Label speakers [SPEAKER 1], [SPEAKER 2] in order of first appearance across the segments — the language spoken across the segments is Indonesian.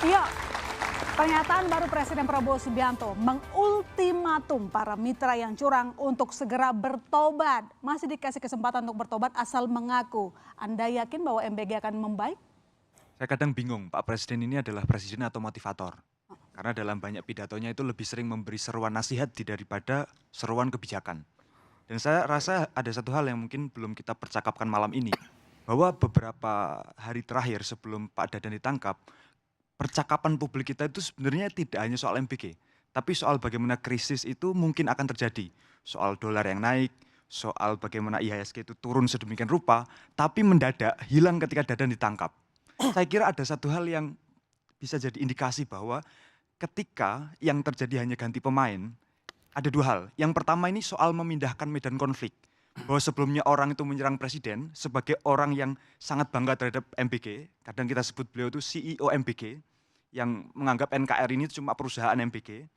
[SPEAKER 1] Iya, pernyataan baru Presiden Prabowo Subianto mengultimatum para mitra yang curang untuk segera bertobat. Masih dikasih kesempatan untuk bertobat asal mengaku. Anda yakin bahwa MBG akan membaik?
[SPEAKER 2] Saya kadang bingung, Pak Presiden ini adalah presiden atau motivator. Karena dalam banyak pidatonya itu lebih sering memberi seruan nasihat daripada seruan kebijakan. Dan saya rasa ada satu hal yang mungkin belum kita percakapkan malam ini. Bahwa beberapa hari terakhir sebelum Pak Dadan ditangkap, percakapan publik kita itu sebenarnya tidak hanya soal MBG. Tapi soal bagaimana krisis itu mungkin akan terjadi. Soal dolar yang naik, soal bagaimana IHSG itu turun sedemikian rupa, tapi mendadak hilang ketika Dadan ditangkap. Saya kira ada satu hal yang bisa jadi indikasi bahwa ketika yang terjadi hanya ganti pemain, ada dua hal. Yang pertama ini soal memindahkan medan konflik. Bahwa sebelumnya orang itu menyerang presiden sebagai orang yang sangat bangga terhadap MBG. Kadang kita sebut beliau itu CEO MBG, yang menganggap NKRI ini cuma perusahaan MBG.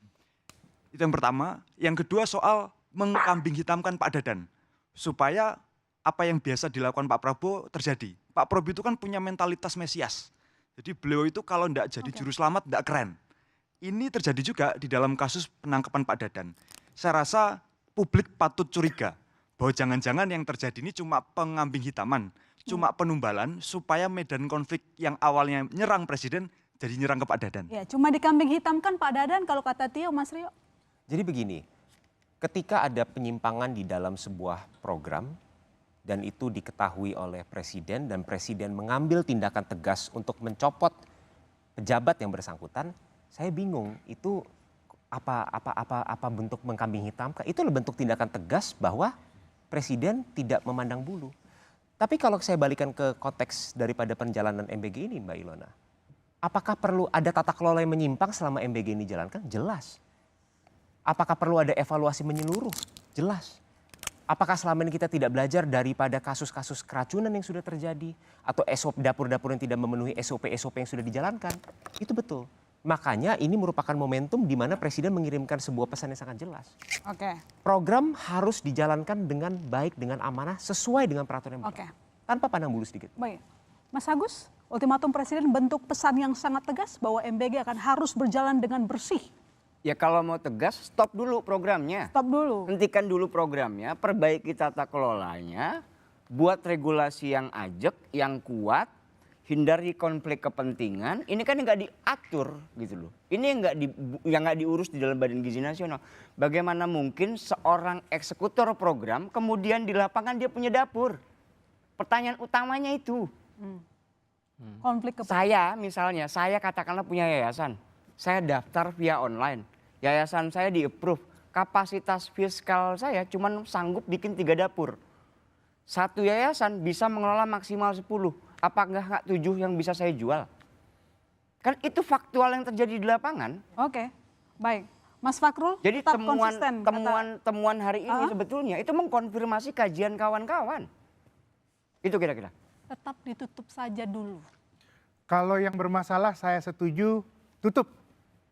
[SPEAKER 2] Itu yang pertama. Yang kedua soal mengkambing hitamkan Pak Dadan. Supaya apa yang biasa dilakukan Pak Prabowo terjadi. Pak Prabowo itu kan punya mentalitas mesias. Jadi beliau itu kalau tidak jadi juru selamat tidak keren. Ini terjadi juga di dalam kasus penangkapan Pak Dadan. Saya rasa publik patut curiga bahwa jangan-jangan yang terjadi ini cuma pengambing hitaman, cuma penumbalan supaya medan konflik yang awalnya nyerang presiden jadi nyerang ke Pak Dadan.
[SPEAKER 1] Ya, cuma dikambing hitamkan Pak Dadan kalau kata Tio, Mas Rio.
[SPEAKER 3] Jadi begini, ketika ada penyimpangan di dalam sebuah program dan itu diketahui oleh presiden dan presiden mengambil tindakan tegas untuk mencopot pejabat yang bersangkutan, saya bingung itu apa bentuk mengkambing hitamkan? Itu bentuk tindakan tegas bahwa presiden tidak memandang bulu. Tapi kalau saya balikan ke konteks daripada perjalanan MBG ini, Mbak Ilona, apakah perlu ada tata kelola yang menyimpang selama MBG ini dijalankan? Jelas. Apakah perlu ada evaluasi menyeluruh? Jelas. Apakah selama ini kita tidak belajar daripada kasus-kasus keracunan yang sudah terjadi? Atau SOP dapur-dapur yang tidak memenuhi SOP-SOP yang sudah dijalankan? Itu betul. Makanya ini merupakan momentum di mana Presiden mengirimkan sebuah pesan yang sangat jelas.
[SPEAKER 1] Oke.
[SPEAKER 3] Program harus dijalankan dengan baik, dengan amanah, sesuai dengan peraturan yang berlaku. Tanpa pandang bulu sedikit.
[SPEAKER 1] Baik. Mas Agus, ultimatum Presiden bentuk pesan yang sangat tegas bahwa MBG akan harus berjalan dengan bersih.
[SPEAKER 4] Ya kalau mau tegas, stop dulu programnya.
[SPEAKER 1] Stop dulu.
[SPEAKER 4] Hentikan dulu programnya, perbaiki tata kelolanya, buat regulasi yang ajak, yang kuat, hindari konflik kepentingan. Ini kan nggak diatur gitu loh. Ini yang nggak diurus di dalam Badan Gizi Nasional. Bagaimana mungkin seorang eksekutor program kemudian di lapangan dia punya dapur? Pertanyaan utamanya itu.
[SPEAKER 1] Konflik kepentingan.
[SPEAKER 4] Saya misalnya, saya katakanlah punya yayasan. Saya daftar via online. Yayasan saya di-approve. Kapasitas fiskal saya cuma sanggup bikin 3 dapur. Satu yayasan bisa mengelola maksimal 10. Apakah nggak 7 yang bisa saya jual? Kan itu faktual yang terjadi di lapangan.
[SPEAKER 1] Oke, baik. Mas Fakrul,
[SPEAKER 4] Jadi
[SPEAKER 1] tetap konsisten.
[SPEAKER 4] temuan hari ini sebetulnya itu mengkonfirmasi kajian kawan-kawan. Itu kira-kira.
[SPEAKER 1] Tetap ditutup saja dulu.
[SPEAKER 5] Kalau yang bermasalah saya setuju tutup.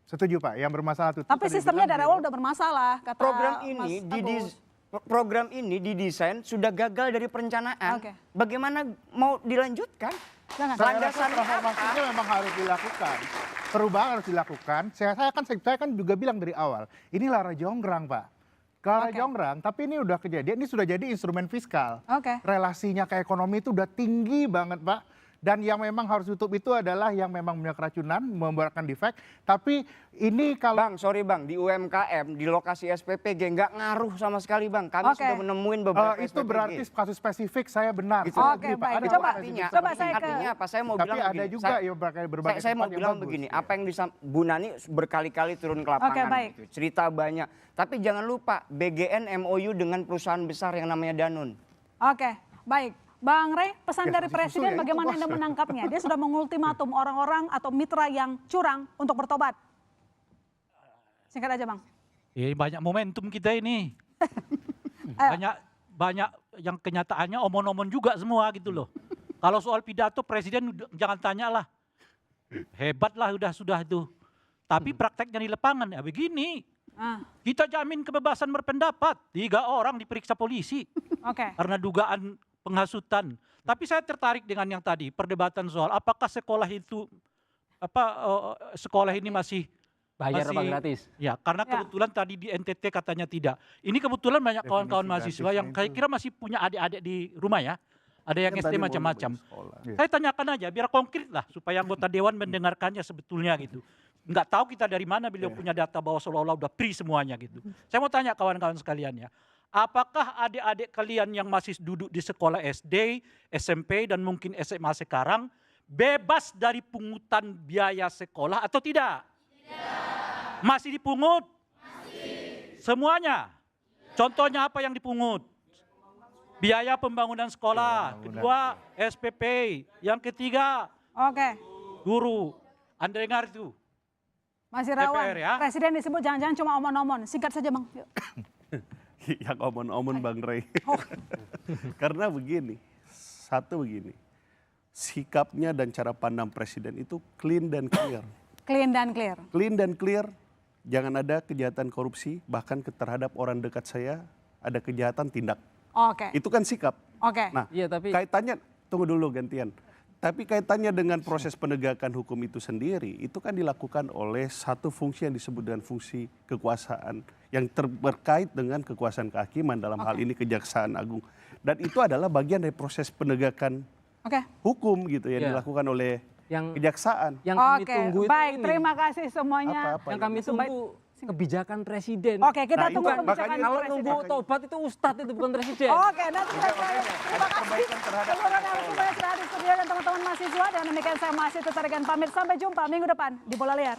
[SPEAKER 5] Setuju Pak, yang bermasalah tutup.
[SPEAKER 1] Tapi sistemnya dari awal udah bermasalah, kata
[SPEAKER 4] Program ini didesain sudah gagal dari perencanaan. Bagaimana mau dilanjutkan?
[SPEAKER 5] Landasannya reformasinya memang harus dilakukan. Perubahan harus dilakukan. Saya kan juga bilang dari awal, ini lara jonggrang Pak. Lara jonggrang, tapi ini udah kejadian, ini sudah jadi instrumen fiskal. Relasinya ke ekonomi itu udah tinggi banget Pak. Dan yang memang harus tutup itu adalah yang memang punya keracunan, membuatkan defect. Tapi ini kalau...
[SPEAKER 4] Bang, sorry Bang, di UMKM, di lokasi SPPG nggak ngaruh sama sekali Bang. Kami sudah menemuin beberapa
[SPEAKER 5] itu
[SPEAKER 4] SPPG.
[SPEAKER 5] berarti kasus spesifik saya benar.
[SPEAKER 4] Gitu.
[SPEAKER 1] Baik.
[SPEAKER 4] Artinya apa? Saya mau bilang
[SPEAKER 5] ada
[SPEAKER 4] begini.
[SPEAKER 5] juga yang berbagai
[SPEAKER 4] saya mau bilang begini, apa yang Bu Nani berkali-kali turun ke lapangan. Gitu, cerita banyak. Tapi jangan lupa, BGN MOU dengan perusahaan besar yang namanya Danone.
[SPEAKER 1] Oke, baik. Bang Rey, pesan dari Presiden bagaimana Anda menangkapnya? Dia sudah mengultimatum orang-orang atau mitra yang curang untuk bertobat. Singkat aja Bang.
[SPEAKER 6] Banyak momentum kita ini. banyak yang kenyataannya omon-omon juga semua gitu loh. Kalau soal pidato Presiden jangan tanya lah. Hebat lah sudah itu. Tapi prakteknya di lapangan ya begini. Kita jamin kebebasan berpendapat. 3 orang diperiksa polisi. Karena dugaan penghasutan. Tapi saya tertarik dengan yang tadi, perdebatan soal apakah sekolah itu sekolah ini masih
[SPEAKER 7] Bayar apa gratis?
[SPEAKER 6] Ya, karena
[SPEAKER 1] Ya.
[SPEAKER 6] kebetulan tadi di NTT katanya tidak. Ini kebetulan banyak kawan-kawan
[SPEAKER 5] Definisi
[SPEAKER 6] mahasiswa yang
[SPEAKER 5] gratisnya
[SPEAKER 6] saya kira masih punya adik-adik di rumah ya. Ada yang
[SPEAKER 8] Kan
[SPEAKER 6] SD
[SPEAKER 8] tadi mau
[SPEAKER 6] macam-macam.
[SPEAKER 8] nyebut sekolah.
[SPEAKER 5] Iya.
[SPEAKER 6] Saya tanyakan aja biar konkret lah supaya anggota dewan mendengarkannya sebetulnya gitu. Nggak tahu kita dari mana beliau punya data bahwa seolah-olah udah free semuanya gitu. Saya mau tanya kawan-kawan sekalian ya. Apakah adik-adik kalian yang masih duduk di sekolah SD, SMP dan mungkin SMA sekarang bebas dari pungutan biaya sekolah atau tidak? Masih dipungut? Semuanya? Contohnya apa yang dipungut? Biaya pembangunan sekolah, kedua SPP, yang ketiga
[SPEAKER 1] Oke,
[SPEAKER 6] guru. Anda dengar itu?
[SPEAKER 1] Mas Irawan,
[SPEAKER 6] DPR ya.
[SPEAKER 1] presiden disebut jangan-jangan cuma omon-omon. Singkat saja Bang. Yuk.
[SPEAKER 8] Yang omon-omon Bang Rey.
[SPEAKER 1] Oh.
[SPEAKER 8] Karena begini, sikapnya dan cara pandang presiden itu clean dan clear.
[SPEAKER 1] Clean dan clear.
[SPEAKER 8] Clean dan clear, jangan ada kejahatan korupsi, bahkan terhadap orang dekat saya ada kejahatan tindak.
[SPEAKER 1] Oke,
[SPEAKER 8] Itu kan sikap.
[SPEAKER 1] oke.
[SPEAKER 8] Nah,
[SPEAKER 7] Iya, tapi
[SPEAKER 8] kaitannya, tunggu dulu gantian. Tapi kaitannya dengan proses penegakan hukum itu sendiri, itu kan dilakukan oleh satu fungsi yang disebut dengan fungsi kekuasaan yang terkait dengan kekuasaan kehakiman dalam hal ini Kejaksaan Agung. Dan itu adalah bagian dari proses penegakan
[SPEAKER 1] Oke.
[SPEAKER 8] hukum gitu yang
[SPEAKER 7] Ya.
[SPEAKER 8] dilakukan oleh
[SPEAKER 7] yang
[SPEAKER 8] Kejaksaan.
[SPEAKER 7] yang kami
[SPEAKER 1] Oke,
[SPEAKER 7] tunggu itu
[SPEAKER 1] baik.
[SPEAKER 7] ini.
[SPEAKER 1] Terima kasih semuanya.
[SPEAKER 8] Apa-apa
[SPEAKER 7] Yang
[SPEAKER 8] ini?
[SPEAKER 7] kami tunggu kebijakan presiden.
[SPEAKER 1] Oke, kita
[SPEAKER 8] Nah,
[SPEAKER 1] tunggu
[SPEAKER 8] itu kan
[SPEAKER 1] kebijakan
[SPEAKER 8] makanya-
[SPEAKER 7] Kalau
[SPEAKER 1] presiden.
[SPEAKER 7] nunggu tobat itu ustadz itu bukan presiden.
[SPEAKER 1] Oke, nanti kita terima kasih seluruh narasumber yang sudah hadir di studio dan teman-teman mahasiswa. Dan demikian saya masih Tutarigan pamit. Sampai jumpa minggu depan di Bola Liar.